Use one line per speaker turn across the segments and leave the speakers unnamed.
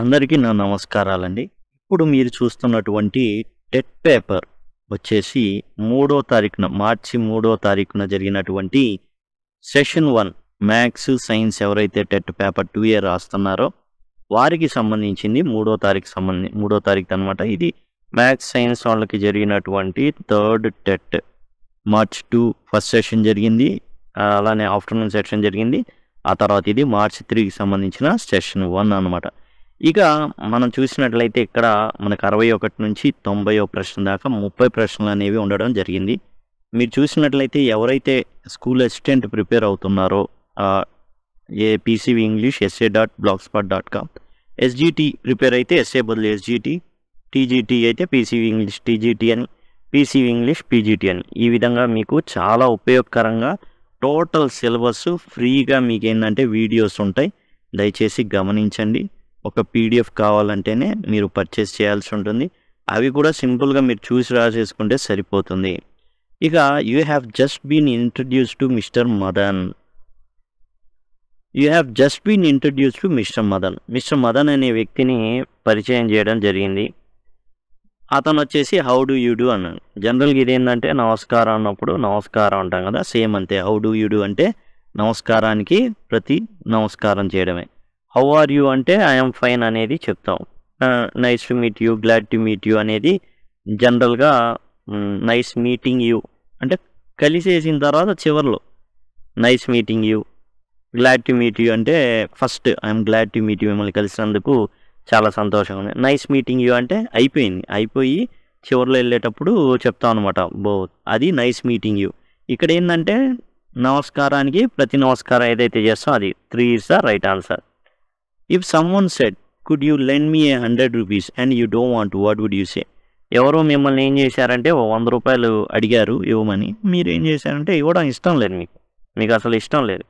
అందరికీ నా నమస్కారాలండి. ఇప్పుడు మీరు చూస్తున్నటువంటి టెట్ పేపర్ వచ్చేసి మార్చి 3వ తారీఖున జరిగినటువంటి సెషన్ 1 మ్యాథ్స్, సైన్స్ ఎవరైతే టెట్ పేపర్ 2A రాస్తున్నారో వారికి సంబంధించింది 3వ తారీఖు అనమాట. ఇది మ్యాథ్స్, సైన్స్ వాళ్ళకి జరిగినటువంటి third TET March 2 first session జరిగింది. అలానే ఆఫ్టర్నూన్ సెషన్ జరిగింది. ఆ తర్వాత ఇది మార్చ్ 3కి సంబంధించిన సెషన్ 1 అనమాట. ఇక మనం చూసినట్లయితే ఇక్కడ మనకు 61 నుంచి 90 ప్రశ్న దాకా 30 ప్రశ్నలు అనేవి ఉండడం జరిగింది. మీరు చూసినట్లయితే ఎవరైతే స్కూల్ అసిస్టెంట్ ప్రిపేర్ అవుతున్నారో PCV English essay.blogspot.com, SGT prepare అయితే ఎస్ఏ బదులు SGT, TGT అయితే PCV ఇంగ్లీష్ TGT అని, PCV ఇంగ్లీష్ PGT అని, ఈ విధంగా మీకు చాలా ఉపయోగకరంగా టోటల్ సిలబస్ ఫ్రీగా మీకు ఏంటంటే వీడియోస్ ఉంటాయి. దయచేసి గమనించండి. ఒక PDF కావాలంటేనే మీరు పర్చేస్ చేయాల్సి ఉంటుంది. అవి కూడా సింపుల్గా మీరు చూసి రాసేసుకుంటే సరిపోతుంది. ఇక you have just been introduced to mister Madan. Mister Madan అనే వ్యక్తిని పరిచయం చేయడం జరిగింది. అతను వచ్చేసి హౌ డూ యూ డూ అన్నాడు. జనరల్గా ఇదేంటంటే నమస్కారం అన్నప్పుడు నమస్కారం అంటాం కదా, సేమ్ అంతే. హౌ డూ యూ డూ అంటే నమస్కారానికి ప్రతి నమస్కారం చేయడమే. హౌ ఆర్ యూ అంటే ఐఎమ్ ఫైన్ అనేది చెప్తాం. Nice to meet you, glad to meet you అనేది జనరల్గా నైస్ మీటింగ్ యూ అంటే కలిసేసిన తర్వాత చివరిలో nice meeting you, glad to meet you అంటే first I'm glad to meet you, మిమ్మల్ని కలిసినందుకు చాలా సంతోషంగా ఉంది. నైస్ మీటింగ్ యూ అంటే అయిపోయి చివరిలో వెళ్ళేటప్పుడు చెప్తాం అనమాట, అది నైస్ మీటింగ్ యూ. ఇక్కడ ఏంటంటే నమస్కారానికి ప్రతి నమస్కారం ఏదైతే చేస్తాం అది 3 is the right answer. If someone said, could you lend me 100 rupees and you don't want to, what would you say? ఎవరో మిమ్మల్ని ఏం చేశారంటే 100 రూపాయలు అడిగారు ఇవ్వమని, మీరు ఏం చేశారంటే ఇవ్వడం ఇష్టం లేదు, మీకు అసలు ఇష్టం లేదు.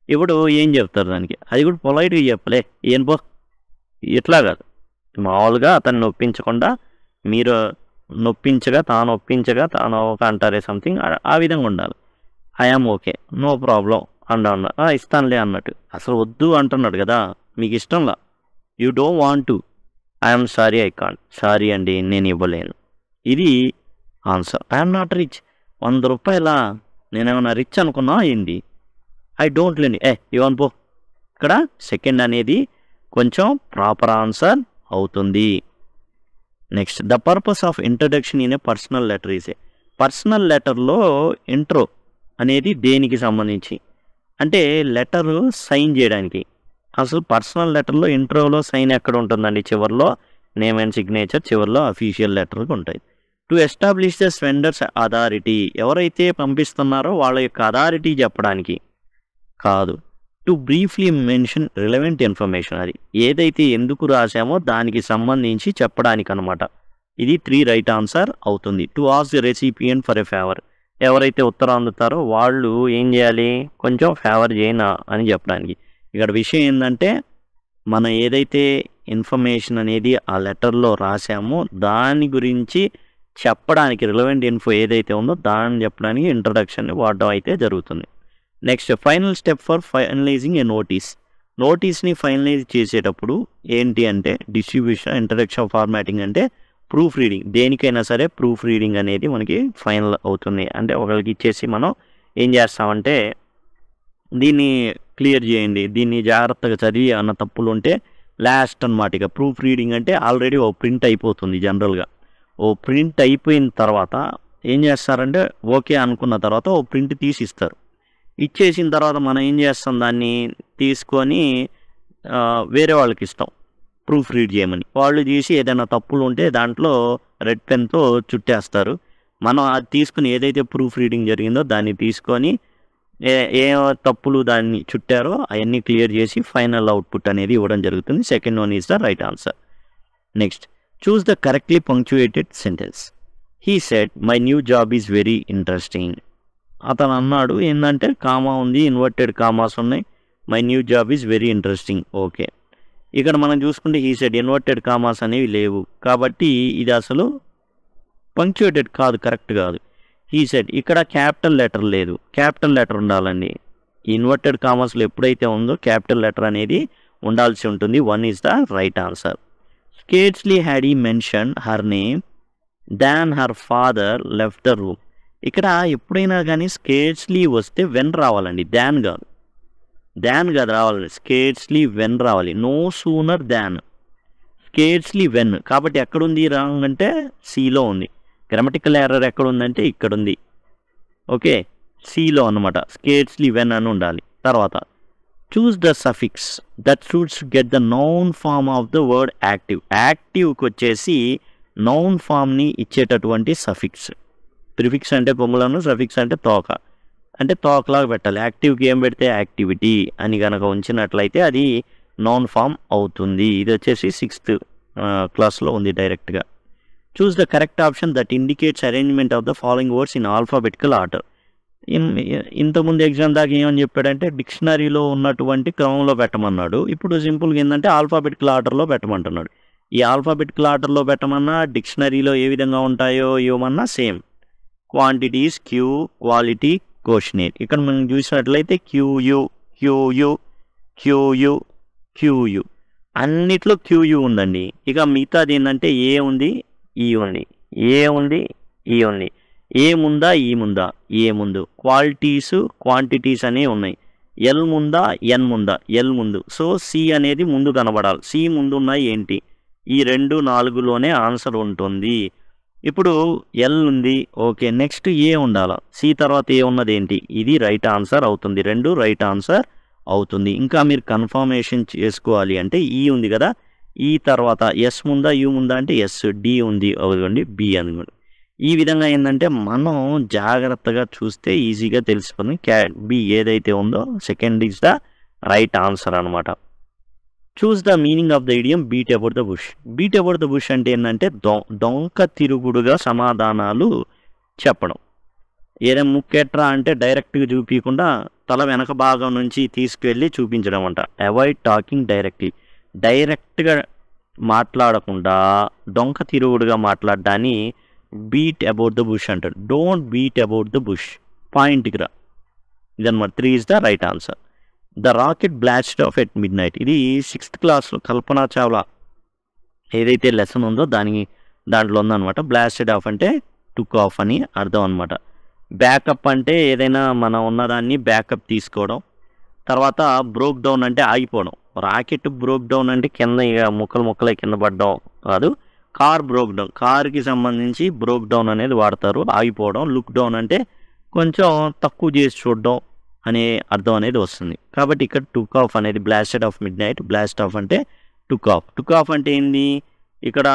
ఇప్పుడు ఏం చెప్తారు దానికి? అది కూడా పొలైట్గా చెప్పలే, ఏం పో ఇట్లా కాదు. మామూలుగా అతన్ని నొప్పించకుండా మీరు తాను ఒప్పించగా తాను ఒక అంటారే సంథింగ్, ఆ విధంగా ఉండాలి. ఐఎమ్ ఓకే, నో ప్రాబ్లం అన్నా ఇస్తానులే అన్నట్టు. అసలు వద్దు అంటున్నాడు కదా, మీకు ఇష్టంలా. You don't want to, I'm sorry I can't, sorry అండి నేను ఇవ్వలేను. ఇది ఆన్సర్. I'm not rich. 100 రూపాయలా, నేనేమన్నా రిచ్ అనుకున్నా ఏంది? ఐ డోంట్ లెండ్, ఇవ్వను పో. ఇక్కడ సెకండ్ అనేది కొంచెం ప్రాపర్ ఆన్సర్ అవుతుంది. Next, the purpose of introduction in a personal letter is a. Personal లెటర్లో ఇంట్రో అనేది దేనికి సంబంధించి అంటే లెటరు సైన్ చేయడానికి. అసలు పర్సనల్ లెటర్లో ఇంట్రోలో సైన్ ఎక్కడ ఉంటుందండి? చివరిలో నేమ్ అండ్ సిగ్నేచర్, చివరిలో అఫీషియల్ లెటర్కి ఉంటాయి. To establish the senders authority, ఎవరైతే పంపిస్తున్నారో వాళ్ళ యొక్క అథారిటీ చెప్పడానికి కాదు. To briefly mention relevant information, అది ఏదైతే ఎందుకు రాసామో దానికి సంబంధించి చెప్పడానికి అనమాట. ఇది 3 రైట్ ఆన్సర్ అవుతుంది. To ask the recipient for a favour, ఎవరైతే ఉత్తరం అందుతారో వాళ్ళు ఏం చేయాలి, కొంచెం ఫేవర్ చేయనా అని చెప్పడానికి. ఇక్కడ విషయం ఏంటంటే మనం ఏదైతే ఇన్ఫర్మేషన్ అనేది ఆ లెటర్లో రాసామో దాని గురించి చెప్పడానికి, రిలవెంట్ ఇన్ఫో ఏదైతే ఉందో దాన్ని చెప్పడానికి ఇంట్రడక్షన్ వాడడం అయితే జరుగుతుంది. Next, final step for finalising a నోటీస్ని ఫైనలైజ్ చేసేటప్పుడు ఏంటి అంటే డిస్ట్రిబ్యూషన్, ఇంట్రడక్షన్, ఫార్మాటింగ్ అంటే ప్రూఫ్ రీడింగ్. దేనికైనా సరే ప్రూఫ్ రీడింగ్ అనేది మనకి ఫైనల్ అవుతుంది. అంటే ఒకరికి ఇచ్చేసి మనం ఏం చేస్తామంటే దీన్ని క్లియర్ చేయండి, దీన్ని జాగ్రత్తగా చదివి అన్న తప్పులు ఉంటే లాస్ట్ అనమాట. ఇక ప్రూఫ్ రీడింగ్ అంటే ఆల్రెడీ ఓ ప్రింట్ అయిపోతుంది. జనరల్గా ఓ ప్రింట్ అయిపోయిన తర్వాత ఏం చేస్తారంటే ఓకే అనుకున్న తర్వాత ఓ ప్రింట్ తీసి ఇస్తారు. ఇచ్చేసిన తర్వాత మనం ఏం చేస్తాం, దాన్ని తీసుకొని వేరే వాళ్ళకి ఇస్తాం ప్రూఫ్ రీడ్ చేయమని. వాళ్ళు తీసి ఏదైనా తప్పులు ఉంటే దాంట్లో రెడ్ పెన్తో చుట్టేస్తారు. మనం అది తీసుకుని ఏదైతే ప్రూఫ్ రీడింగ్ జరిగిందో దాన్ని తీసుకొని ఏ తప్పులు దాన్ని చుట్టారో అవన్నీ క్లియర్ చేసి ఫైనల్ అవుట్పుట్ అనేది ఇవ్వడం జరుగుతుంది. Second one is the right answer. Next, choose the correctly పంక్చుయేటెడ్ sentence. He said my new job is very interesting. అతను అన్నాడు ఏంటంటే కామా ఉంది, ఇన్వర్టెడ్ కామాస్ ఉన్నాయి, my new job is very interesting. Okay, ఇక్కడ మనం చూసుకుంటే హీ సెడ్ ఇన్వర్టెడ్ కామాస్ అనేవి లేవు కాబట్టి ఇది అసలు పంక్చుయేటెడ్ కాదు, కరెక్ట్ కాదు. హీ సెడ్ ఇక్కడ క్యాపిటల్ లెటర్ లేదు, క్యాపిటల్ లెటర్ ఉండాలండి. ఇన్వర్టెడ్ కామర్స్లో ఎప్పుడైతే ఉందో క్యాపిటల్ లెటర్ అనేది ఉండాల్సి ఉంటుంది. 1 is the right answer. Scarcely had he mention her name than her father left the room. ఇక్కడ ఎప్పుడైనా కానీ స్కేర్స్లీ వస్తే వెన్ రావాలండి, దాన్ కాదు రావాలండి. స్కేర్స్లీ వెన్ రావాలి. No sooner than, scarcely when. కాబట్టి ఎక్కడుంది రాంగ్ అంటే సిలో ఉంది. గ్రామటికల్ ఎర్రర్ ఎక్కడుందంటే ఇక్కడ ఉంది. ఓకే, సిలో అనమాట. స్కేర్స్లీ వెన్ అని ఉండాలి. తర్వాత choose the suffix that should get the noun form of the word active. యాక్టివ్కి వచ్చేసి నౌన్ ఫామ్ని ఇచ్చేటటువంటి సఫిక్స్. ప్రిఫిక్స్ అంటే కొమ్ములను, సఫిక్స్ అంటే తోక, అంటే తోకలాగా పెట్టాలి. యాక్టివ్కి ఏం పెడితే యాక్టివిటీ అని కనుక ఉంచినట్లయితే అది నౌన్ ఫామ్ అవుతుంది. ఇది వచ్చేసి 6th క్లాస్లో ఉంది డైరెక్ట్గా. Choose the correct option that indicates arrangement of the following words in alphabetical order. ఇంతకుముందు ఎగ్జామ్ దాకా ఏమని చెప్పాడంటే డిక్షనరీలో ఉన్నటువంటి క్రమంలో పెట్టమన్నాడు. ఇప్పుడు సింపుల్గా ఏంటంటే ఆల్ఫాబెటికల్ ఆర్డర్లో పెట్టమంటున్నాడు. ఈ ఆల్ఫాబెటికల్ ఆర్డర్లో పెట్టమన్నా డిక్షనరీలో ఏ విధంగా ఉంటాయో ఇవ్వమన్నా same. Quantities queue, quality, questionnaire. ఇక్కడ మనం చూసినట్లయితే క్యూయు, క్యూయు, క్యూయు, క్యూయు, అన్నిట్లో క్యూయు ఉందండి. ఇక మిగతాది ఏంటంటే ఏ ఉంది, ఈ ఉంది, ఏ ఉంది, ఈ ఉంది, ఏ ముందా, ఈ ముందా, ఏ ముందు. క్వాలిటీస్, క్వాంటిటీస్ అనేవి ఉన్నాయి. ఎల్ ముందా, ఎన్ ముందా, ఎల్ ముందు. సో సి అనేది ముందు కనబడాలి. సి ముందు ఉన్నాయి ఏంటి, ఈ 2, 4లోనే ఆన్సర్ ఉంటుంది. ఇప్పుడు ఎల్ ఉంది, ఓకే. నెక్స్ట్ ఏ ఉండాలి, సి తర్వాత ఏ ఉన్నది ఏంటి, ఇది రైట్ ఆన్సర్ అవుతుంది. 2 రైట్ ఆన్సర్ అవుతుంది. ఇంకా మీరు కన్ఫర్మేషన్ చేసుకోవాలి అంటే ఈ ఉంది కదా, ఈ తర్వాత ఎస్ ముందా, యూ ముందా అంటే ఎస్, డి ఉంది అవుతుంది, బి అనుకోండి. ఈ విధంగా ఏంటంటే మనం జాగ్రత్తగా చూస్తే ఈజీగా తెలిసిపోతుంది. బి ఏదైతే ఉందో second is the right answer అనమాట. Choose the meaning of the idiom beat about the bush. Beat about the bush అంటే ఏంటంటే డొంక తిరుగుడుగా సమాధానాలు చెప్పడం. ఏదైనా ముక్కెట్రా అంటే డైరెక్ట్గా చూపించకుండా తల వెనక భాగం నుంచి తీసుకెళ్ళి చూపించడం అంట. Avoid talking directly. డైరెక్ట్గా మాట్లాడకుండా డొంక తిరుగుడుగా మాట్లాడడాన్ని బీట్ అబౌట్ ద బుష్ అంటాడు. Don't beat about the bush, పాయింట్కి రా. ఇదన్నమాట. 3 is the right answer. The rocket blast of at mid night. ఇది 6th క్లాస్లో కల్పనా చావ్లా ఏదైతే లెసన్ ఉందో దాంట్లో ఉందన్నమాట. బ్లాస్టెడ్ ఆఫ్ అంటే టుక్ ఆఫ్ అని అర్థం అనమాట. బ్యాకప్ అంటే ఏదైనా మనం ఉన్నదాన్ని బ్యాకప్ తీసుకోవడం. తర్వాత బ్రోక్ డౌన్ అంటే ఆగిపోవడం. రాకెట్ బ్రోక్ డౌన్ అంటే కింద ఇక ముక్కలే కింద పడడం కాదు. కార్ బ్రోక్ డౌన్, కార్కి సంబంధించి బ్రోక్ డౌన్ అనేది వాడతారు, ఆగిపోవడం. లుక్ డౌన్ అంటే కొంచెం తక్కువ చేసి చూడడం అనే అర్థం అనేది వస్తుంది. కాబట్టి ఇక్కడ టుక్ ఆఫ్ అనేది blasted of mid night. Blast of అంటే టుక్ ఆఫ్. టుక్ ఆఫ్ అంటే ఏంది, ఇక్కడ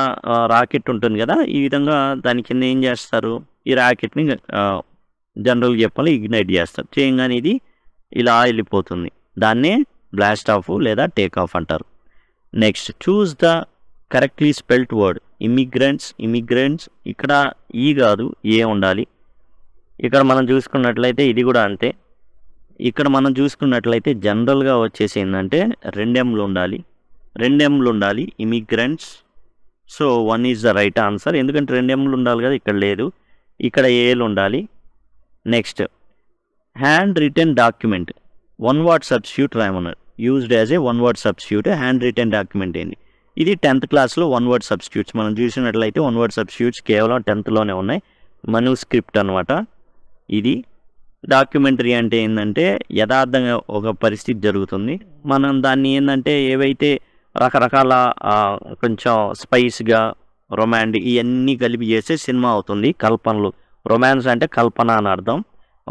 రాకెట్ ఉంటుంది కదా, ఈ విధంగా దాని కింద ఏం చేస్తారు, ఈ రాకెట్ని జనరల్గా చెప్పాలి ఇగ్నైట్ చేస్తారు. చేయగానే ఇది ఇలా వెళ్ళిపోతుంది. దాన్నే బ్లాస్ట్ ఆఫ్ లేదా టేక్ ఆఫ్ అంటారు. Next choose the correctly spelt word. Immigrants ఇక్కడ ఈ కాదు ఏ ఉండాలి. ఇక్కడ మనం చూసుకున్నట్లయితే ఇది కూడా అంతే. ఇక్కడ మనం చూసుకున్నట్లయితే జనరల్గా వచ్చేసి ఏంటంటే 2 Mలు ఉండాలి. Immigrants. So 1 is the right answer. ఎందుకంటే 2 Mలు ఉండాలి కదా, ఇక్కడ లేదు. ఇక్కడ ఏలు ఉండాలి. Next handwritten document. 1 word substitute రాయమన్నారు. Used as a 1 word substitute. Handwritten document ఏంటి, ఇది 10th క్లాస్లో 1 word సబ్స్టిట్యూట్స్. మనం చూసినట్లయితే 1 word సబ్స్టిట్యూట్స్ కేవలం 10thలోనే ఉన్నాయి. మనూస్క్రిప్ట్ అనమాట. ఇది డాక్యుమెంటరీ అంటే ఏంటంటే యథార్థంగా ఒక పరిస్థితి జరుగుతుంది, మనం దాన్ని ఏంటంటే ఏవైతే రకరకాల కొంచెం స్పైస్గా రొమాంటిక్ ఇవన్నీ కలిపి చేస్తే సినిమా అవుతుంది. కల్పనలు, రొమాన్స్ అంటే కల్పన అని అర్థం.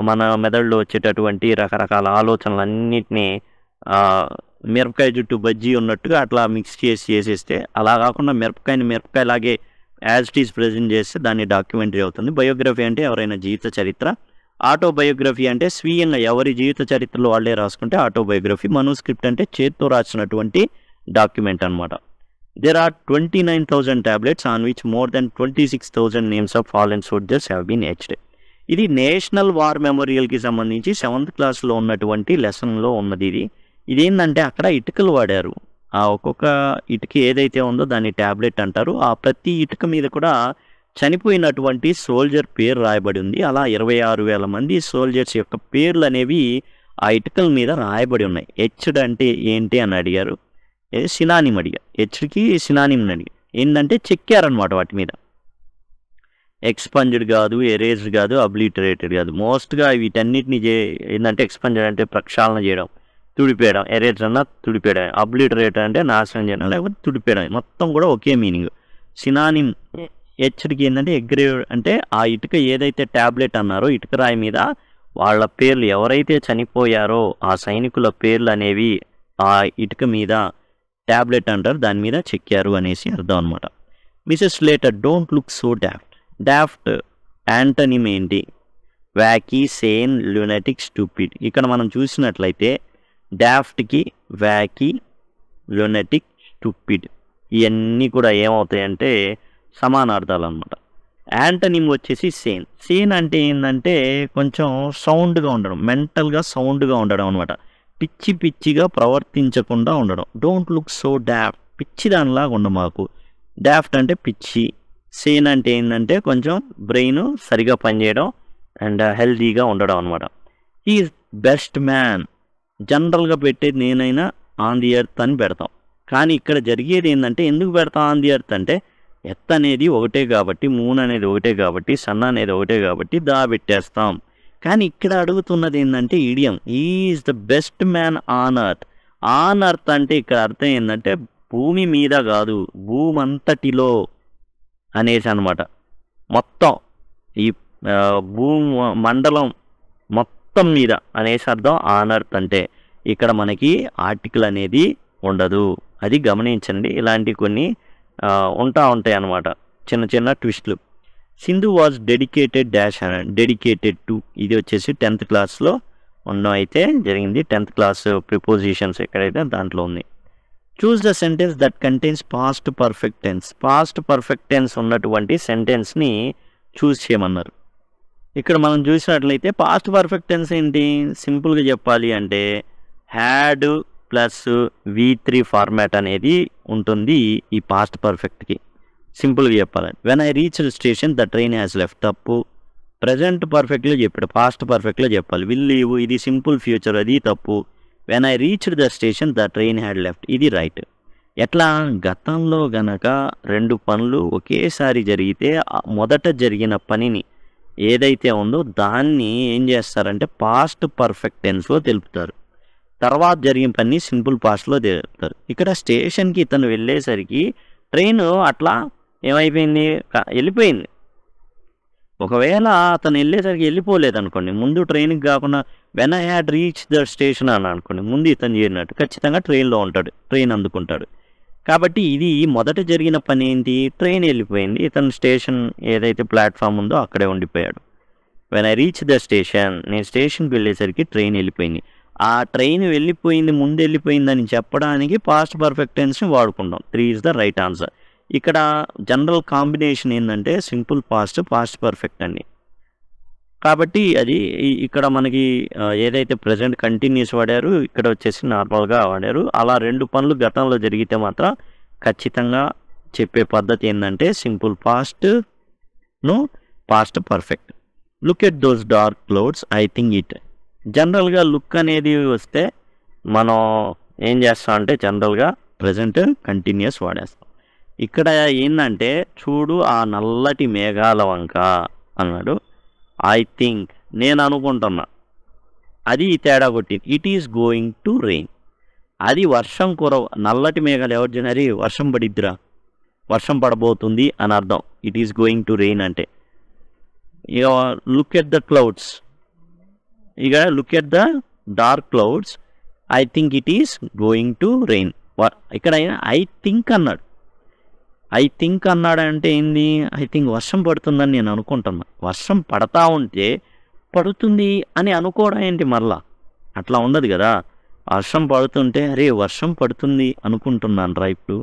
మన మెదడులో వచ్చేటటువంటి రకరకాల ఆలోచనలన్నింటినీ మిరపకాయ జుట్టు బజ్జీ ఉన్నట్టుగా అట్లా మిక్స్ చేసేస్తే, అలా కాకుండా మిరపకాయలాగే యాజ్ ఇట్ ఈజ్ ప్రజెంట్ చేస్తే దాన్ని డాక్యుమెంటరీ అవుతుంది. బయోగ్రఫీ అంటే ఎవరైనా జీవిత చరిత్ర. ఆటోబయోగ్రఫీ అంటే స్వీయంగా ఎవరి జీవిత చరిత్రలో వాళ్ళే రాసుకుంటే ఆటోబయోగ్రఫీ. మనూస్క్రిప్ట్ అంటే చేత్తో రాసినటువంటి డాక్యుమెంట్ అనమాట. There are 29,000 tablets on which more than 26,000 names of fallen soldiers have been etched. ఇది నేషనల్ వార్ మెమోరియల్కి సంబంధించి 7th క్లాస్లో ఉన్నటువంటి లెసన్లో ఉన్నది. ఇదేంటంటే అక్కడ ఇటుకలు వాడారు. ఆ ఒక్కొక్క ఇటుక ఏదైతే ఉందో దాన్ని ట్యాబ్లెట్ అంటారు. ఆ ప్రతి ఇటుక మీద కూడా చనిపోయినటువంటి సోల్జర్ పేరు రాయబడి ఉంది. అలా 26,000 మంది సోల్జర్స్ యొక్క పేర్లు అనేవి ఆ ఇటుకల మీద రాయబడి ఉన్నాయి. ఎచ్డ్ అంటే ఏంటి అని అడిగారు. ఇది సినానిమ్ అడిగా, హెచ్కి సినానిమ్ అడిగా. ఏంటంటే చెక్కారనమాట వాటి మీద. ఎక్స్పంజ్డ్ కాదు, ఎరేజ్డ్ కాదు, అబ్లిటరేటెడ్ కాదు. మోస్ట్గా వీటన్నిటిని ఏంటంటే ఎక్స్పంజ్డ్ అంటే ప్రక్షాళన చేయడం, తుడిపేయడం, ఎరేజ్ అన్న తుడిపేయడం, అబ్లిటరేటర్ అంటే నాశనం చేయడం లేకపోతే తుడిపేయడం, మొత్తం కూడా ఒకే మీనింగ్. సినానిమ్ హెచ్కి ఏంటంటే ఎగ్రేవ్ అంటే ఆ ఇటుక ఏదైతే ట్యాబ్లెట్ అన్నారో ఇటుక రాయి మీద వాళ్ళ పేర్లు ఎవరైతే చనిపోయారో ఆ సైనికుల పేర్లు అనేవి ఆ ఇటుక మీద ట్యాబ్లెట్ అంటారు, దాని మీద చెక్కారు అనేసి అర్థం అనమాట. Mrs Slater don't look so daft. Daft antonym ఏంటి? Wacky, sane, lunatic, stupid. ఇక్కడ మనం చూసినట్లయితే డాఫ్ట్కి వ్యాకీ, లునాటిక్, స్టూపిడ్ ఇవన్నీ కూడా ఏమవుతాయంటే సమానార్థాలు అనమాట. యాంటనిమ్ వచ్చేసి సేన్. సేన్ అంటే ఏంటంటే కొంచెం సౌండ్గా ఉండడం, మెంటల్గా సౌండ్గా ఉండడం అనమాట. పిచ్చి పిచ్చిగా ప్రవర్తించకుండా ఉండడం. డోంట్ లుక్ సో డాఫ్ట్, పిచ్చి దానిలాగా ఉండ మాకు. డాఫ్ట్ అంటే పిచ్చి. సేన్ అంటే ఏంటంటే కొంచెం బ్రెయిన్ సరిగా పనిచేయడం అండ్ హెల్తీగా ఉండడం అనమాట. Is best man. జనరల్గా పెట్టేది నేనైనా ఆన్ ది ఎర్త్ అని పెడతాం, కానీ ఇక్కడ జరిగేది ఏంటంటే ఎందుకు పెడతాం ఆన్ ది ఎర్త్ అంటే ఎర్త్ అనేది ఒకటే కాబట్టి, మూన్ అనేది ఒకటే కాబట్టి, సన్ అనేది ఒకటే కాబట్టి పెట్టేస్తాం. కానీ ఇక్కడ అడుగుతున్నది ఏంటంటే idiom, is the best man on earth. On earth అంటే ఇక్కడ అర్థం ఏంటంటే భూమి మీద కాదు, భూమంతటిలో అనేసి అనమాట. మొత్తం ఈ మండలం మొత్తం మీద అనేసి అర్థం ఆన్ ఎర్త్ అంటే. ఇక్కడ మనకి ఆర్టికల్ అనేది ఉండదు, అది గమనించండి. ఇలాంటి కొన్ని ఉంటాయి అన్నమాట, చిన్న చిన్న ట్విస్ట్లు. Sindhu was dedicated dedicated to, ఇది వచ్చేసి 10th క్లాస్లో ఉండడం అయితే జరిగింది. 10th క్లాస్ ప్రిపోజిషన్స్ ఎక్కడైతే దాంట్లో ఉంది. Choose the sentence that contains past perfect tense. Past perfect tense ఉన్నటువంటి సెంటెన్స్ని చూస్ చేయమన్నారు. ఇక్కడ మనం చూసినట్లయితే పాస్ట్ పర్ఫెక్ట్ టెన్స్ ఏంటి, సింపుల్గా చెప్పాలి అంటే హ్యాడ్ ప్లస్ V3 ఫార్మాట్ అనేది ఉంటుంది ఈ పాస్ట్ పర్ఫెక్ట్కి. సింపుల్గా చెప్పాలి, when I reach station the train has left. తప్పు. ప్రజెంట్ పర్ఫెక్ట్లో చెప్పాడు, పాస్ట్ పర్ఫెక్ట్లో చెప్పాలి. విల్ లీవ్, ఇది సింపుల్ ఫ్యూచర్, అది తప్పు. When I reached the station the train had left, ఇది రైట్. ఎట్లా, గతంలో గనక 2 పనులు ఒకేసారి జరిగితే మొదట జరిగిన పనిని ఏదైతే ఉందో దాన్ని ఏం చేస్తారంటే పాస్ట్ పర్ఫెక్ట్ టెన్స్లో తెలుపుతారు, తర్వాత జరిగిన పని సింపుల్ పాస్ట్లో తెలుపుతారు. ఇక్కడ స్టేషన్కి ఇతను వెళ్ళేసరికి ట్రైన్ అట్లా ఏమైపోయింది, వెళ్ళిపోయింది. ఒకవేళ అతను వెళ్ళేసరికి వెళ్ళిపోలేదు అనుకోండి, ముందు ట్రైన్కి కాకుండా when I had reach the station అని అనుకోండి, ముందు ఇతను చేరినట్టు ఖచ్చితంగా ట్రైన్లో ఉంటాడు, ట్రైన్ అందుకుంటాడు. కాబట్టి ఇది మొదట జరిగిన పని ఏంటి, ట్రైన్ వెళ్ళిపోయింది, ఇతను స్టేషన్ ఏదైతే ప్లాట్ఫామ్ ఉందో అక్కడే ఉండిపోయాడు. When I reach the station, నేను స్టేషన్కి వెళ్ళేసరికి ట్రైన్ వెళ్ళిపోయింది. ఆ ట్రైన్ వెళ్ళిపోయింది, ముందు వెళ్ళిపోయిందని చెప్పడానికి పాస్ట్ పర్ఫెక్ట్ టెన్స్ని వాడుకుంటాం. 3 ఈజ్ ద రైట్ ఆన్సర్. ఇక్కడ జనరల్ కాంబినేషన్ ఏంటంటే సింపుల్ పాస్ట్, పాస్ట్ పర్ఫెక్ట్ అండి. కాబట్టి అది ఇక్కడ మనకి ఏదైతే ప్రజెంట్ కంటిన్యూస్ వాడారు, ఇక్కడ వచ్చేసి నార్మల్గా వాడారు. అలా 2 పనులు గతంలో జరిగితే మాత్రం ఖచ్చితంగా చెప్పే పద్ధతి ఏంటంటే సింపుల్ పాస్ట్ను past perfect. Look at those dark clouds, I think it. జనరల్గా లుక్ అనేది వస్తే మనం ఏం చేస్తాం అంటే జనరల్గా ప్రజెంట్ కంటిన్యూస్ వాడేస్తాం. ఇక్కడ ఏంటంటే చూడు ఆ నల్లటి మేఘాల వంక అన్నాడు. ఐ థింక్, నేను అనుకుంటున్నా, అది తేడా కొట్టింది. It is going to rain, అది వర్షం నల్లటి మేఘాలు ఎవరు జనరి వర్షం పడిద్దిరా, వర్షం పడబోతుంది అని అర్థం. It is going to rain అంటే. ఇక లుక్ ఎట్ ద క్లౌడ్స్, ఇక look at the dark clouds, I think it is going to rain. ఇక్కడ ఐ థింక్ అన్నాడు. ఐ థింక్ అన్నాడంటే ఏంది, ఐ థింక్ వర్షం పడుతుందని నేను అనుకుంటున్నా. వర్షం పడతా ఉంటే పడుతుంది అని అనుకోవడం ఏంటి, మళ్ళా అట్లా ఉండదు కదా. వర్షం పడుతుంటే అరే వర్షం పడుతుంది అనుకుంటున్నాను రా ఇప్పుడు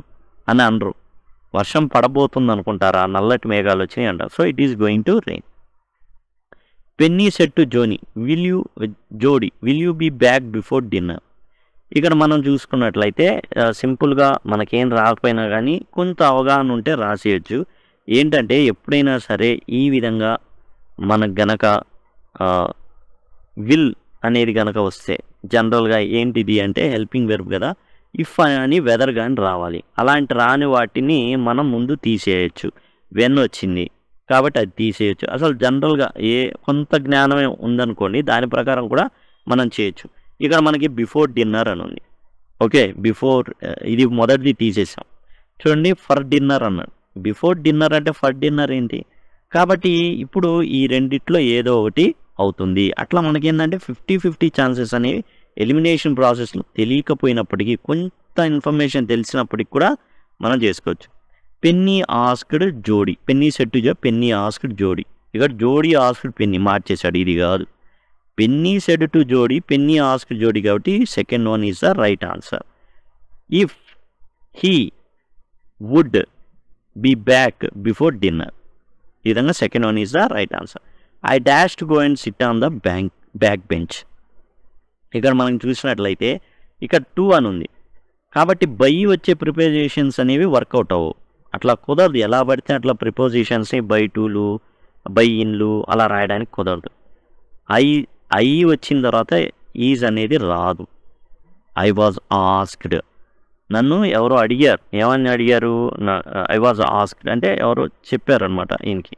అని అనరు, వర్షం పడబోతుంది అనుకుంటారా, నల్లటి మేఘాలు వచ్చినాయి అంటారు. So it is going to rain. Penny said to Jodie will you be back before dinner. ఇక్కడ మనం చూసుకున్నట్లయితే సింపుల్గా మనకేం రాకపోయినా కానీ కొంత అవగాహన ఉంటే రాసేయచ్చు. ఏంటంటే ఎప్పుడైనా సరే ఈ విధంగా మనకు గనక విల్ అనేది గనక వస్తే జనరల్గా ఏంటిది అంటే హెల్పింగ్ వెర్బ్ కదా. ఇఫ్ అని వెదర్ కానీ రావాలి. అలాంటి రాని వాటిని మనం ముందు తీసేయచ్చు. వెన్ వచ్చింది కాబట్టి అది తీసేయచ్చు. అసలు జనరల్గా కొంత జ్ఞానమే ఉందనుకోండి, దాని ప్రకారం కూడా మనం చేయొచ్చు. ఇక్కడ మనకి బిఫోర్ డిన్నర్ అని ఉంది. ఓకే, బిఫోర్ ఇది మొదటిది తీసేసాం. చూడండి, ఫర్ డిన్నర్ అన్నాడు. బిఫోర్ డిన్నర్ అంటే ఫర్ డిన్నర్ ఏంటి? కాబట్టి ఇప్పుడు ఈ రెండిట్లో ఏదో ఒకటి అవుతుంది. అట్లా మనకేంటంటే 50-50 ఛాన్సెస్ అనేవి ఎలిమినేషన్ ప్రాసెస్లో తెలియకపోయినప్పటికీ కొంత ఇన్ఫర్మేషన్ తెలిసినప్పటికి కూడా మనం చేసుకోవచ్చు. Penny asked Jodie, Penny said to Penny asked Jodie. ఇక్కడ జోడీ ఆస్క్డ్ పెన్నీ మార్చేశాడు, ఇది కాదు. Penny said to Jodie, Penny asked Jodie కాబట్టి second one is the right answer. If he would be back before dinner, ఈ విధంగా second one is the right answer. I dash to go and sit on the back bench. ఇక్కడ మనం చూసినట్లయితే ఇక్కడ 2 అని ఉంది కాబట్టి బై వచ్చే ప్రిపోజిషన్స్ అనేవి వర్కౌట్ అవ్వవు. అట్లా కుదరదు, ఎలా పడితే అట్లా ప్రిపోజిషన్స్ని బై టూలు బై ఇన్లు అలా రాయడానికి కుదరదు. ఐ వచ్చిన తర్వాత ఈజ్ అనేది రాదు. ఐ వాజ్ ఆస్క్డ్, నన్ను ఎవరో అడిగారు. ఏమని అడిగారు? ఐ వాజ్ ఆస్క్డ్ అంటే ఎవరో చెప్పారనమాట ఈయనకి.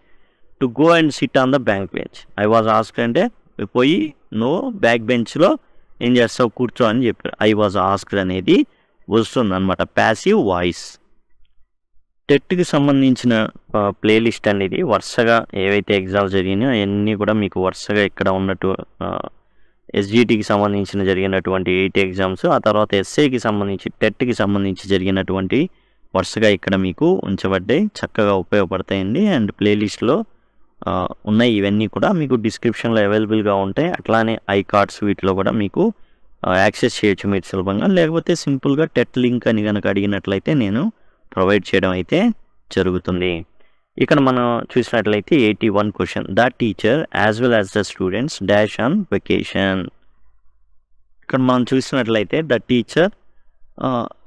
To go and sit on the back bench. I was asked అంటే పోయి నువ్వు బ్యాక్ బెంచ్లో ఏం చేస్తావు, కూర్చో అని చెప్పారు. ఐ వాజ్ ఆస్క్డ్ అనేది వస్తుంది అనమాట, ప్యాసివ్ వాయిస్. టెట్కి సంబంధించిన ప్లేలిస్ట్ అనేది వరుసగా ఏవైతే ఎగ్జామ్స్ జరిగినాయో అవన్నీ కూడా మీకు వరుసగా ఇక్కడ ఉన్నట్టు ఎస్జిటికి సంబంధించిన జరిగినటువంటి 8 ఎగ్జామ్స్, ఆ తర్వాత ఎస్ఏకి సంబంధించి టెట్కి సంబంధించి జరిగినటువంటి వరుసగా ఇక్కడ మీకు ఉంచబడ్డాయి. చక్కగా ఉపయోగపడతాయండి. అండ్ ప్లేలిస్ట్లో ఉన్నాయి. ఇవన్నీ కూడా మీకు డిస్క్రిప్షన్లో అవైలబుల్గా ఉంటాయి. అట్లానే ఐ కార్డ్స్ వీటిలో కూడా మీకు యాక్సెస్ చేయొచ్చు మీరు సులభంగా. లేకపోతే సింపుల్గా టెట్ లింక్ అని కనుక అడిగినట్లయితే నేను ప్రొవైడ్ చేయడం అయితే జరుగుతుంది. ఇక్కడ మనం చూసినట్లయితే 81 question. The teacher as well as the students dash on vacation. ఇక్కడ మనం చూసినట్లయితే ద టీచర్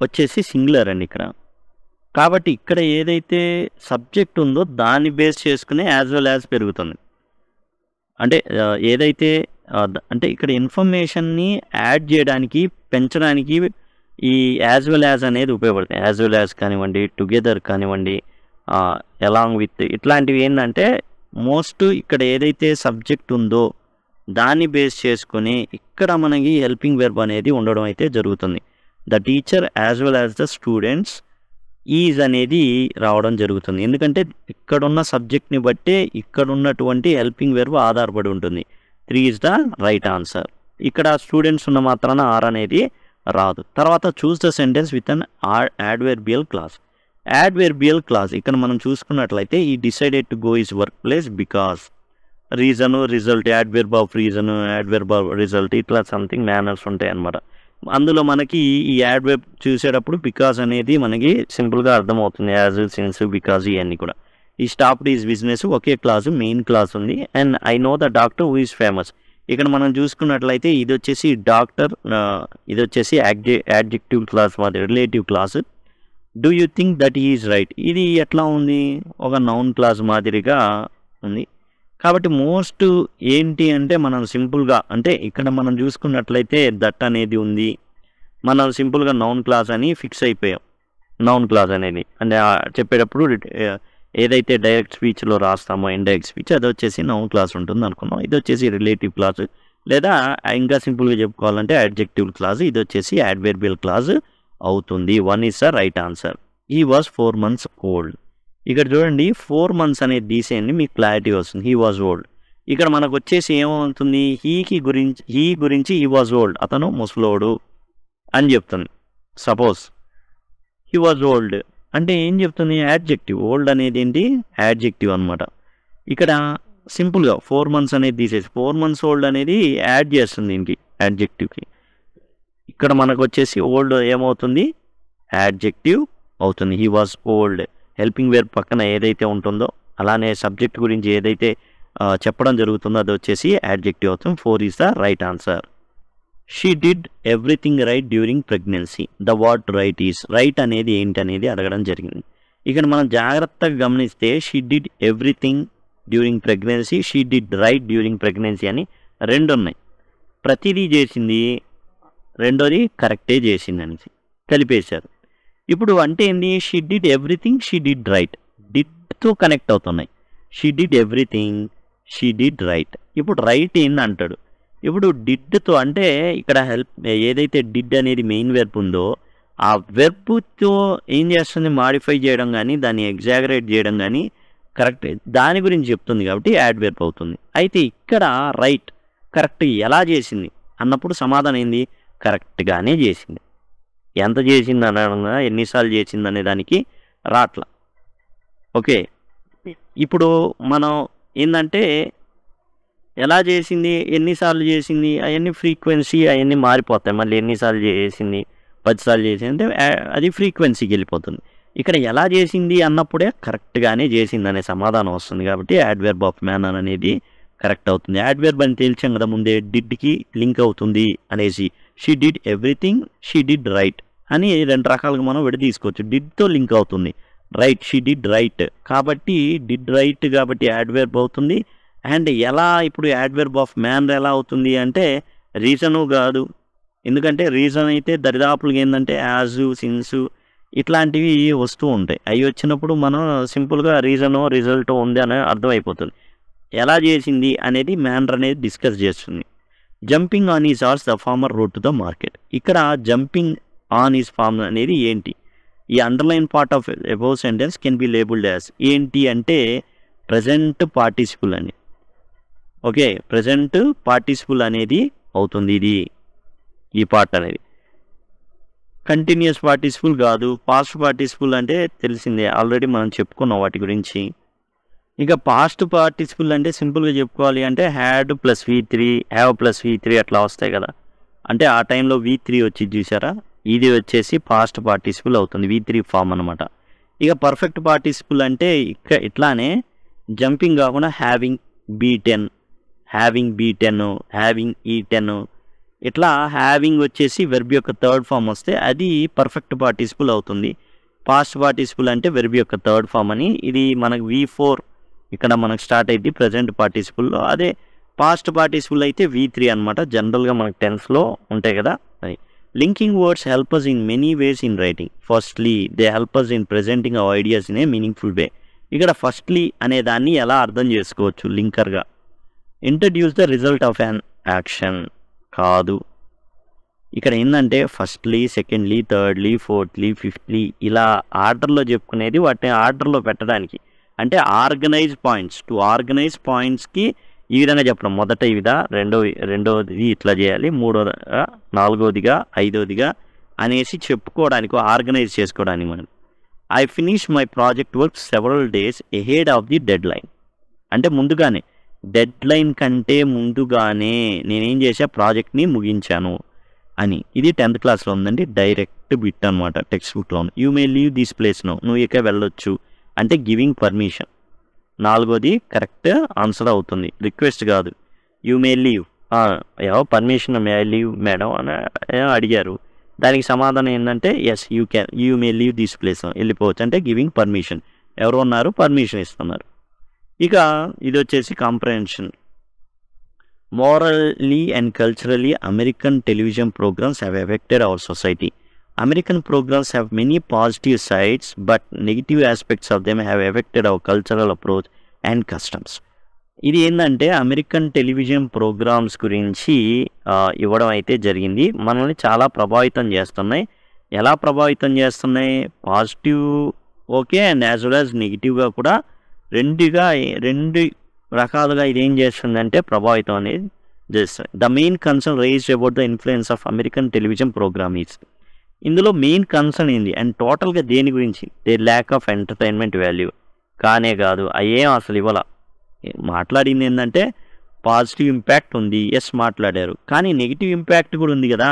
వచ్చేసి సింగులర్ అండి ఇక్కడ. కాబట్టి ఇక్కడ ఏదైతే సబ్జెక్ట్ ఉందో దాన్ని బేస్ చేసుకునే యాజ్ వెల్ యాజ్ పెరుగుతుంది. అంటే ఏదైతే అంటే ఇక్కడ ఇన్ఫర్మేషన్ని యాడ్ చేయడానికి పెంచడానికి ఈ యాజ్ వెల్ యాజ్ అనేది ఉపయోగపడుతుంది. యాజ్ వెల్ యాజ్ కానివ్వండి, టుగెదర్ కానివ్వండి, అలాంగ్ విత్, ఇట్లాంటివి ఏంటంటే మోస్ట్ ఇక్కడ ఏదైతే సబ్జెక్ట్ ఉందో దాన్ని బేస్ చేసుకొని ఇక్కడ మనకి హెల్పింగ్ వెర్బ్ అనేది ఉండడం అయితే జరుగుతుంది. The teacher as well as the students is అనేది రావడం జరుగుతుంది. ఎందుకంటే ఇక్కడున్న సబ్జెక్ట్ని బట్టే ఇక్కడ ఉన్నటువంటి హెల్పింగ్ వెర్బ్ ఆధారపడి ఉంటుంది. 3 ఈజ్ ద రైట్ ఆన్సర్. ఇక్కడ స్టూడెంట్స్ ఉన్న మాత్రాన ఆర్ అనేది రాదు. తర్వాత choose the sentence with an adverbial class. Adverbial class ఇక్కడ మనం చూసుకున్నట్లయితే ఈ decided to go is work place because, reason, result, adverb of reason, adverb of result, ఇట్లా సంథింగ్ మేనర్స్ ఉంటాయి అన్నమాట. అందులో మనకి ఈ యాడ్వర్బ్ చూసేటప్పుడు బికాస్ అనేది మనకి సింపుల్గా అర్థమవుతుంది. యాజ్, సిన్స్, బికాజ్ ఇవన్నీ కూడా. ఈ స్టాప్డ్ ఈజ్ బిజినెస్ ఒకే క్లాసు, మెయిన్ క్లాస్ ఉంది. And I know the doctor who is famous. ఇక్కడ మనం చూసుకున్నట్లయితే ఇది వచ్చేసి డాక్టర్, ఇది వచ్చేసి యాడ్జెక్టివ్ క్లాస్ మాదిరి relative clause. Do you think that is right, ఇది ఎట్లా ఉంది, ఒక నౌన్ క్లాస్ మాదిరిగా ఉంది. కాబట్టి మోస్ట్ ఏంటి అంటే మనం సింపుల్గా అంటే ఇక్కడ మనం చూసుకున్నట్లయితే దట్ అనేది ఉంది. మనం సింపుల్గా నౌన్ క్లాస్ అని ఫిక్స్ అయిపోయాం. నౌన్ క్లాస్ అనేది అంటే చెప్పేటప్పుడు ఏదైతే డైరెక్ట్ స్పీచ్లో రాస్తామో ఇండైరెక్ట్ స్పీచ్ అది వచ్చేసి నౌన్ క్లాస్ ఉంటుంది అనుకున్నాం. ఇది వచ్చేసి రిలేటివ్ క్లాస్, లేదా ఇంకా సింపుల్గా చెప్పుకోవాలంటే అడ్జెక్టివ్ క్లాస్. ఇది వచ్చేసి యాడ్వర్బియల్ క్లాస్ అవుతుంది. 1 is the right answer. He was 4 months old. ఇక్కడ చూడండి 4 months అనేది తీసేయండి, మీకు క్లారిటీ వస్తుంది. He was old. ఇక్కడ మనకు వచ్చేసి ఏమవుతుంది, హీ గురించి హీ వాజ్ ఓల్డ్, అతను ముసలోడు అని చెప్తుంది. సపోజ్ హీ వాజ్ ఓల్డ్ అంటే ఏం చెప్తుంది, యాడ్జెక్టివ్. ఓల్డ్ అనేది ఏంటి, యాడ్జెక్టివ్ అనమాట. ఇక్కడ సింపుల్గా 4 months అనేది తీసేసి 4 months ఓల్డ్ అనేది యాడ్ చేస్తుంది దీనికి, యాడ్జెక్టివ్కి. ఇక్కడ మనకు వచ్చేసి ఓల్డ్ ఏమవుతుంది, యాడ్జెక్టివ్ అవుతుంది. He was old. Helping verb పక్కన ఏదైతే ఉంటుందో అలానే సబ్జెక్ట్ గురించి ఏదైతే చెప్పడం జరుగుతుందో అది వచ్చేసి యాడ్జెక్టివ్ అవుతుంది. 4 is the right answer. She did everything right during pregnancy. The what right is, right అనేది ఏంటి అనేది అడగడం జరిగింది. ఇక్కడ మనం జాగ్రత్తగా గమనిస్తే she did everything during pregnancy, she did right during pregnancy అని 2 ఉన్నాయి. ప్రతిదీ చేసింది, రెండోది కరెక్టే చేసింది అనేసి. కలిపేశారు. ఇప్పుడు అంటే ఏంది, she did everything she did right, డిడ్తో కనెక్ట్ అవుతున్నాయి. She did everything she did right. ఇప్పుడు రైట్ ఏంది అంటాడు. ఇప్పుడు డిడ్తో అంటే ఇక్కడ హెల్ప్ ఏదైతే డిడ్ అనేది మెయిన్ వెర్బ్ ఉందో ఆ వెర్బ్తో ఏం చేస్తుంది, మాడిఫై చేయడం కానీ దాన్ని ఎగ్జాగరేట్ చేయడం కానీ కరెక్ట్ దాని గురించి చెప్తుంది కాబట్టి యాడ్ వెర్బ్ అవుతుంది. అయితే ఇక్కడ రైట్ కరెక్ట్ ఎలా చేసింది అన్నప్పుడు సమాధానం ఏంది, కరెక్ట్గానే చేసింది. ఎంత చేసింది అనగా ఎన్నిసార్లు చేసింది అనే దానికి రాట్లా. ఓకే, ఇప్పుడు మనం ఏంటంటే ఎలా చేసింది, ఎన్నిసార్లు చేసింది, అవన్నీ ఫ్రీక్వెన్సీ అవన్నీ మారిపోతాయి. మళ్ళీ ఎన్నిసార్లు చేసింది, 10 సార్లు చేసింది అంటే అది ఫ్రీక్వెన్సీకి వెళ్ళిపోతుంది. ఇక్కడ ఎలా చేసింది అన్నప్పుడే కరెక్ట్గానే చేసింది అనే సమాధానం వస్తుంది కాబట్టి యాడ్వర్బ్ ఆఫ్ మ్యాన్ అనేది కరెక్ట్ అవుతుంది. యాడ్వర్బ్ అని తెలిసాం కదా ముందే, డిడ్కి లింక్ అవుతుంది అనేసి. She did everything she did right అని 2 రకాలుగా మనం తీసుకోవచ్చు. డిడ్తో లింక్ అవుతుంది, రైట్ షీ డిడ్ రైట్ కాబట్టి డిడ్ రైట్ కాబట్టి యాడ్వర్బ్ అవుతుంది. అండ్ ఎలా ఇప్పుడు యాడ్వర్బ్ ఆఫ్ మ్యాన్ ఎలా అవుతుంది అంటే రీజను కాదు, ఎందుకంటే రీజన్ అయితే దరిదాపులుగా ఏంటంటే యాజు సిన్సు ఇట్లాంటివి వస్తూ ఉంటాయి. అవి వచ్చినప్పుడు మనం సింపుల్గా రీజనో రిజల్టో ఉంది అని అర్థమైపోతుంది. ఎలా చేసింది అనేది మ్యానర్ అనేది డిస్కస్ చేస్తుంది. Jumping on is horse the farmer rode to the market. ఇక్కడ జంపింగ్ ఆన్ ఈజ్ ఫార్మ్ అనేది ఏంటి, ఈ underline part of above sentence can be labelled as ఏంటి అంటే ప్రజెంట్ పార్టిసిపుల్ అని. ఓకే, ప్రజెంట్ పార్టిసిపుల్ అనేది అవుతుంది ఇది, ఈ పార్ట్ అనేది. కంటిన్యూస్ పార్టిసిపుల్ కాదు, పాస్ట్ పార్టిసిపుల్ అంటే తెలిసిందే, ఆల్రెడీ మనం చెప్పుకున్నాం వాటి గురించి. ఇక పాస్ట్ పార్టిసిపుల్ అంటే సింపుల్గా చెప్పుకోవాలి అంటే had plus V3 have plus V3 అట్లా వస్తాయి కదా, అంటే ఆ టైంలో V3 వచ్చి చూసారా, ఇది వచ్చేసి పాస్ట్ పార్టిసిపుల్ అవుతుంది, V3 ఫామ్ అనమాట. ఇక పర్ఫెక్ట్ పార్టిసిపుల్ అంటే ఇట్లానే జంపింగ్ కాకుండా having B10, having B10, having E10 ఇట్లా హ్యావింగ్ వచ్చేసి వెర్బ్ యొక్క థర్డ్ ఫామ్ వస్తే అది పర్ఫెక్ట్ పార్టిసిపుల్ అవుతుంది. పాస్ట్ పార్టిసిపుల్ అంటే వెర్బ్ యొక్క థర్డ్ ఫామ్ అని. ఇది మనకు V4 ఇక్కడ మనకు స్టార్ట్ అయింది ప్రజెంట్ పార్టిసిపుల్లో. అదే పాస్ట్ పార్టిసిపుల్ అయితే V3 అనమాట. జనరల్గా మనకు టెన్స్లో ఉంటాయి కదా అది. Linking words help us in many ways in writing. Firstly they help us in presenting our ideas in a meaningful way. ఇక్కడ ఫస్ట్లీ అనే దాన్ని ఎలా అర్థం చేసుకోవచ్చు లింకర్గా, introduce the result of an action కాదు. ఇక్కడ ఏంటంటే firstly, secondly, thirdly, fourthly, fifthly ఇలా ఆర్డర్లో చెప్పుకునేది వాటిని ఆర్డర్లో పెట్టడానికి, అంటే ఆర్గనైజ్ పాయింట్స్. టు ఆర్గనైజ్ పాయింట్స్కి ఈ విధంగా చెప్పడం, మొదట ఈ విధంగా, రెండవది ఇట్లా చేయాలి, మూడోదిగా, నాలుగోదిగా, ఐదోదిగా అనేసి చెప్పుకోవడానికి, ఆర్గనైజ్ చేసుకోవడానికి మనం. I finish my project work several days ahead of the dead line. అంటే ముందుగానే, డెడ్ లైన్ కంటే ముందుగానే నేనేం చేసా, ప్రాజెక్ట్ని ముగించాను అని. ఇది 10th క్లాస్లో ఉందండి, డైరెక్ట్ బిట్ అనమాట టెక్స్ట్ బుక్లో. You may leave this place no, నువ్వు ఇక వెళ్ళొచ్చు అంటే గివింగ్ పర్మిషన్. నాలుగోది కరెక్ట్ ఆన్సర్ అవుతుంది, రిక్వెస్ట్ కాదు. You may leave, permission may I leave madam అని అడిగారు, దానికి సమాధానం ఏంటంటే yes you may leave this place, వెళ్ళిపోవచ్చు అంటే గివింగ్ పర్మిషన్. ఎవరు ఉన్నారు, పర్మిషన్ ఇస్తున్నారు. ఇక ఇది వచ్చేసి comprehension. Morally and culturally American television programs have affected our society. American programs have many positive sides, but negative aspects of them have affected our cultural approach and customs. ఇది ఏంటంటే American television programmes గురించి ఇవ్వడం అయితే జరిగింది. మనల్ని చాలా ప్రభావితం చేస్తున్నాయి. ఎలా ప్రభావితం చేస్తున్నాయి, positive okay and as well as నెగిటివ్గా కూడా రెండు రకాలుగా ఇది ఏం చేస్తుందంటే ప్రభావితం అనేది చేస్తుంది. The main concern raised about the influence of American television program is. ఇందులో మెయిన్ కన్సర్న్ ఏంది అండ్ టోటల్గా దేని గురించి, they lack of entertainment value. కానే కాదు, అయ్యేం అసలు ఇవ్వాల. మాట్లాడింది ఏంటంటే పాజిటివ్ ఇంపాక్ట్ ఉంది, ఎస్ మాట్లాడారు, కానీ నెగిటివ్ ఇంపాక్ట్ కూడా ఉంది కదా.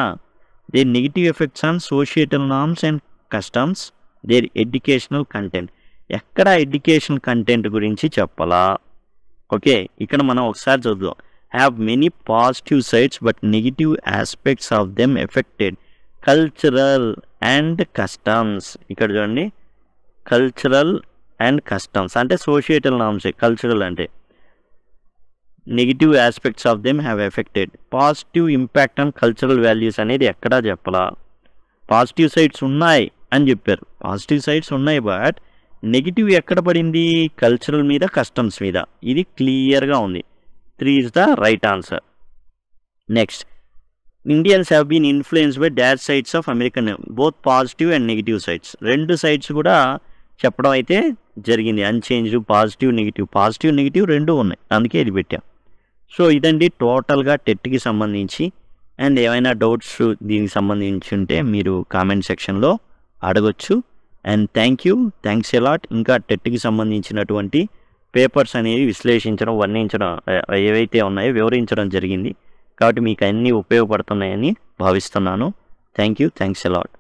Their negative effects on societal norms and customs, their educational content. ఎక్కడ ఎడ్యుకేషనల్ కంటెంట్ గురించి చెప్పాలా. ఓకే, ఇక్కడ మనం ఒకసారి చదువుదాం. Have many positive sides but negative aspects of them affected cultural and customs. ఇక్కడ చూడండి, కల్చరల్ అండ్ కస్టమ్స్ అంటే సోషియటల్ నార్మ్స్, కల్చరల్ అంటే negative aspects of them have affected. Positive impact on cultural values అనేది ఎక్కడా చెప్పాలా. పాజిటివ్ సైడ్స్ ఉన్నాయి అని చెప్పారు. పాజిటివ్ సైడ్స్ ఉన్నాయి, బట్ నెగిటివ్ ఎక్కడ పడింది? కల్చరల్ మీద, కస్టమ్స్ మీద. ఇది క్లియర్గా ఉంది. 3 is the right answer. Next, Indians have been influenced by dash sides of American, both positive and negative sides. 2 sides కూడా చెప్పడం అయితే జరిగింది. Unchanged, positive, negative. Positive, negative 2 ఉన్నాయి, అందుకే ఇది పెట్టాం. సో ఇదండి టోటల్గా టెట్కి సంబంధించి. అండ్ ఏమైనా డౌట్స్ దీనికి సంబంధించి ఉంటే మీరు కామెంట్ సెక్షన్లో అడగొచ్చు. And thanks allot. ఇంకా టెట్కి సంబంధించినటువంటి పేపర్స్ అనేవి విశ్లేషించడం, వర్ణించడం ఏవైతే ఉన్నాయో వివరించడం జరిగింది. కాబట్టి మీకు అన్నీ ఉపయోగపడుతున్నాయని భావిస్తున్నాను. Thanks allot.